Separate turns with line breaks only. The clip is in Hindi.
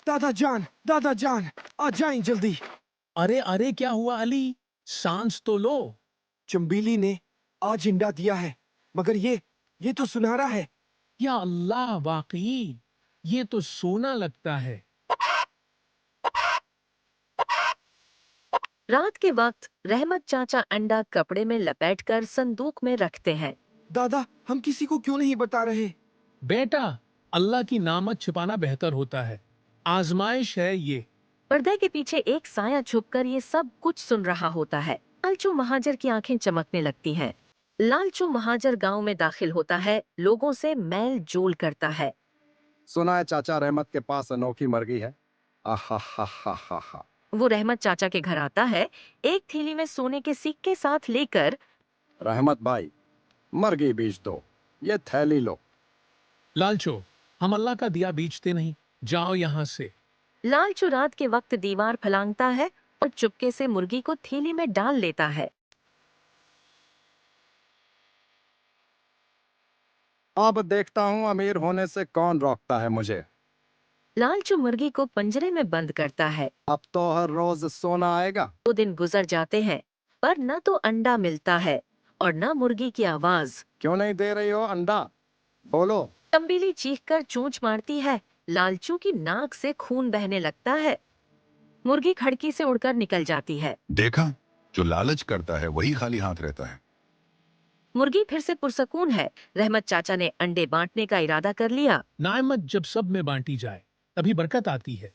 दादा जान, आ जाएं जल्दी।
अरे अरे, क्या हुआ अली? सांस तो लो।
चंबीली ने आज अंडा दिया है, मगर ये तो सुनहरा है।
या अल्लाह, वाकई ये तो सोना लगता है।
रात के वक्त रहमत चाचा अंडा कपड़े में लपेटकर संदूक में रखते हैं।
दादा, हम किसी को क्यों नहीं बता रहे?
बेटा, अल्लाह की नामत छिपाना बेहतर होता है। आजमाइश है ये।
पर्दे के पीछे एक साया छुपकर ये सब कुछ सुन रहा होता है। लालचू महाजर की आंखें चमकने लगती हैं। लालचू महाजर गांव में दाखिल होता है, लोगों से मेल जोल करता है।
सुना है चाचा रहमत के पास अनोखी मुर्गी है। आहा हा हा हा हा।
वो रहमत चाचा के घर आता है, एक थैली में सोने के सिक्के साथ लेकर।
रहमत भाई, मुर्गी बेच दो, ये थैली लो।
लालचो, हम अल्लाह का दिया बीचते नहीं, जाओ यहाँ से।
लालचू रात के वक्त दीवार फलांगता है और चुपके से मुर्गी को थैली में डाल लेता है।
अब देखता हूँ अमीर होने से कौन रोकता है मुझे।
लालचू मुर्गी को पिंजरे में बंद करता है।
अब तो हर रोज सोना आएगा।
2 दिन गुजर जाते हैं, पर न तो अंडा मिलता है और न मुर्गी की आवाज।
क्यों नहीं दे रही हो अंडा? बोलो।
तंबीली चीखकर चोंच मारती है। लालचू की नाक से खून बहने लगता है। मुर्गी खिड़की से उड़कर निकल जाती है।
देखा, जो लालच करता है वही खाली हाथ रहता है।
मुर्गी फिर से पुरसकून है। रहमत चाचा ने अंडे बांटने का इरादा कर लिया।
नामत जब सब में बांटी जाए, तभी बरकत आती है।